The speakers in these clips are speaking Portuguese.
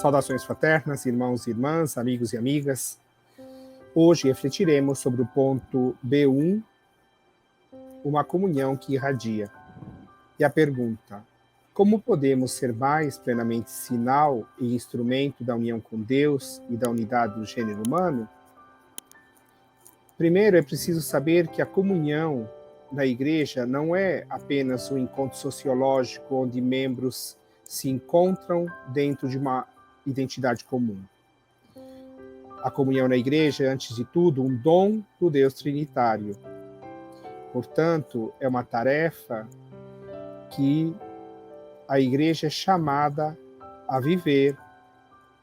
Saudações fraternas, irmãos e irmãs, amigos e amigas. Hoje refletiremos sobre o ponto B1, uma comunhão que irradia. E a pergunta: como podemos ser mais plenamente sinal e instrumento da união com Deus e da unidade do gênero humano? Primeiro, é preciso saber que a comunhão na igreja não é apenas um encontro sociológico onde membros se encontram dentro de uma identidade comum. A comunhão na igreja é, antes de tudo, um dom do Deus Trinitário. Portanto, é uma tarefa que a igreja é chamada a viver,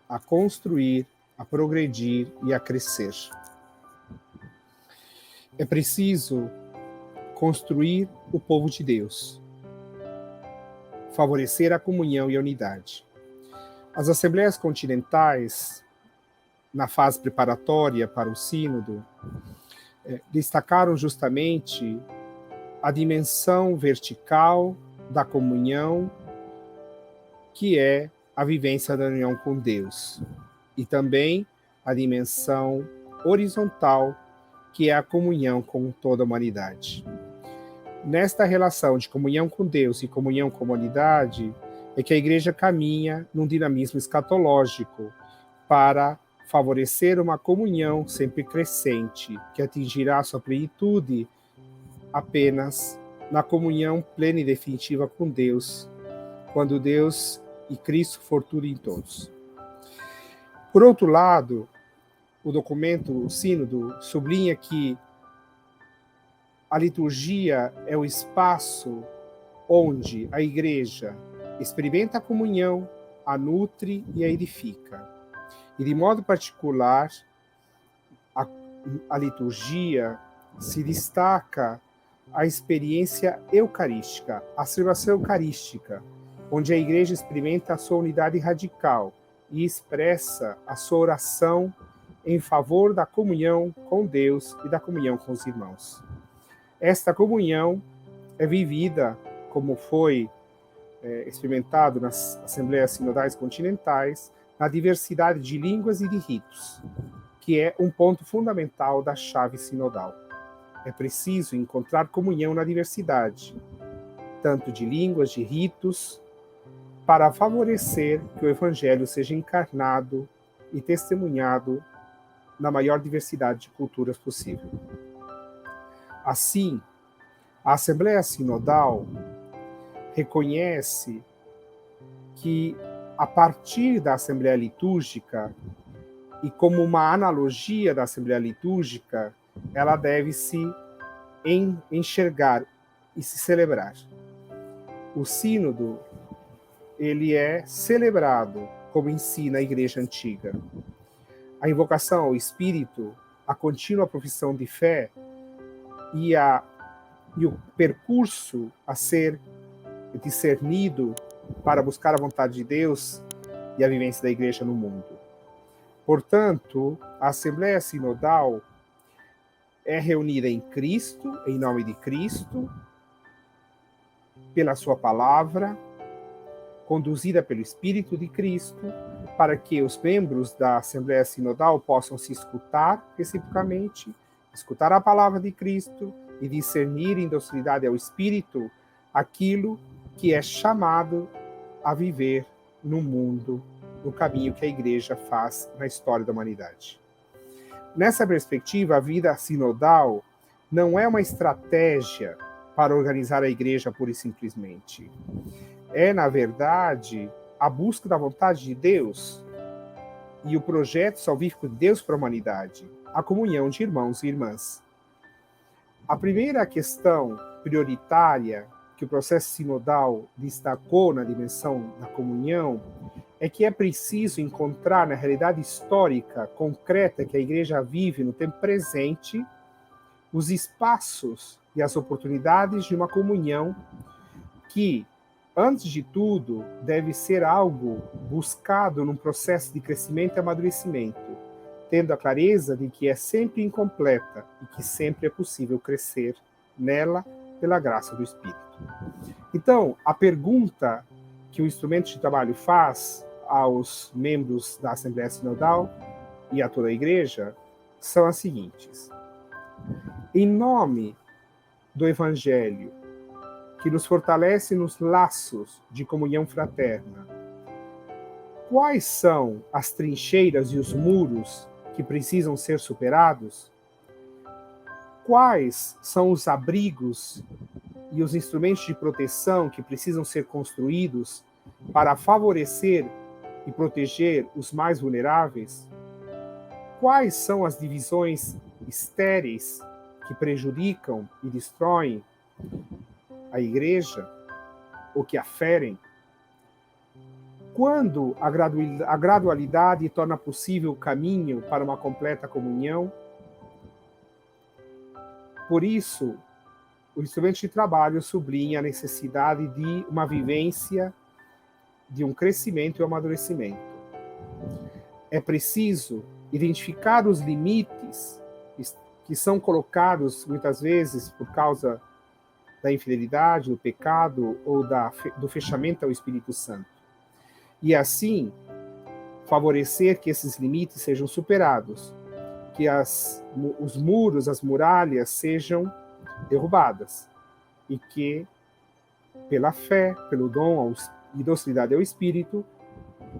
a construir, a progredir e a crescer. É preciso construir o povo de Deus, favorecer a comunhão e a unidade. As assembleias continentais, na fase preparatória para o sínodo, destacaram justamente a dimensão vertical da comunhão, que é a vivência da união com Deus, e também a dimensão horizontal, que é a comunhão com toda a humanidade. Nesta relação de comunhão com Deus e comunhão com a humanidade, é que a igreja caminha num dinamismo escatológico para favorecer uma comunhão sempre crescente, que atingirá sua plenitude apenas na comunhão plena e definitiva com Deus, quando Deus e Cristo for tudo em todos. Por outro lado, o documento, o sínodo, sublinha que a liturgia é o espaço onde a igreja experimenta a comunhão, a nutre e a edifica. E de modo particular, a liturgia se destaca a experiência eucarística, a celebração eucarística, onde a igreja experimenta a sua unidade radical e expressa a sua oração em favor da comunhão com Deus e da comunhão com os irmãos. Esta comunhão é vivida, como foi experimentado nas assembleias sinodais continentais, na diversidade de línguas e de ritos, que é um ponto fundamental da chave sinodal. É preciso encontrar comunhão na diversidade, tanto de línguas, de ritos, para favorecer que o Evangelho seja encarnado e testemunhado na maior diversidade de culturas possível. Assim, a Assembleia Sinodal reconhece que, a partir da Assembleia Litúrgica, e como uma analogia da Assembleia Litúrgica, ela deve se enxergar e se celebrar. O sínodo, ele é celebrado, como ensina a Igreja Antiga. A invocação ao Espírito, a contínua profissão de fé e o percurso a ser discernido para buscar a vontade de Deus e a vivência da Igreja no mundo. Portanto, a Assembleia Sinodal é reunida em Cristo, em nome de Cristo, pela sua palavra, conduzida pelo Espírito de Cristo, para que os membros da Assembleia Sinodal possam se escutar reciprocamente, escutar a palavra de Cristo e discernir em docilidade ao Espírito aquilo que é chamado a viver no mundo, no caminho que a Igreja faz na história da humanidade. Nessa perspectiva, a vida sinodal não é uma estratégia para organizar a Igreja pura e simplesmente. É, na verdade, a busca da vontade de Deus e o projeto salvífico de Deus para a humanidade, a comunhão de irmãos e irmãs. A primeira questão prioritária que o processo sinodal destacou na dimensão da comunhão é que é preciso encontrar na realidade histórica concreta que a Igreja vive no tempo presente os espaços e as oportunidades de uma comunhão que, antes de tudo, deve ser algo buscado num processo de crescimento e amadurecimento, tendo a clareza de que é sempre incompleta e que sempre é possível crescer nela pela graça do Espírito. Então, a pergunta que o instrumento de trabalho faz aos membros da Assembleia Sinodal e a toda a Igreja são as seguintes. Em nome do Evangelho, que nos fortalece nos laços de comunhão fraterna, quais são as trincheiras e os muros que precisam ser superados? Quais são os abrigos e os instrumentos de proteção que precisam ser construídos para favorecer e proteger os mais vulneráveis? Quais são as divisões estéreis que prejudicam e destroem a Igreja, ou que a ferem? Quando a gradualidade torna possível o caminho para uma completa comunhão? Por isso, o instrumento de trabalho sublinha a necessidade de uma vivência, de um crescimento e um amadurecimento. É preciso identificar os limites que são colocados, muitas vezes, por causa da infidelidade, do pecado ou do fechamento ao Espírito Santo. E, assim, favorecer que esses limites sejam superados, que os muros, as muralhas sejam derrubadas e que, pela fé, pelo dom e docilidade ao Espírito,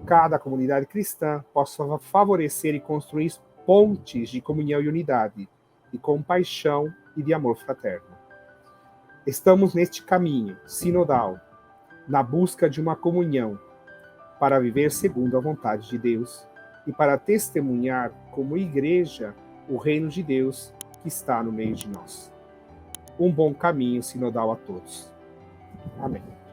cada comunidade cristã possa favorecer e construir pontes de comunhão e unidade, de compaixão e de amor fraterno. Estamos neste caminho sinodal, na busca de uma comunhão, para viver segundo a vontade de Deus e para testemunhar como igreja o reino de Deus que está no meio de nós. Um bom caminho sinodal a todos. Amém.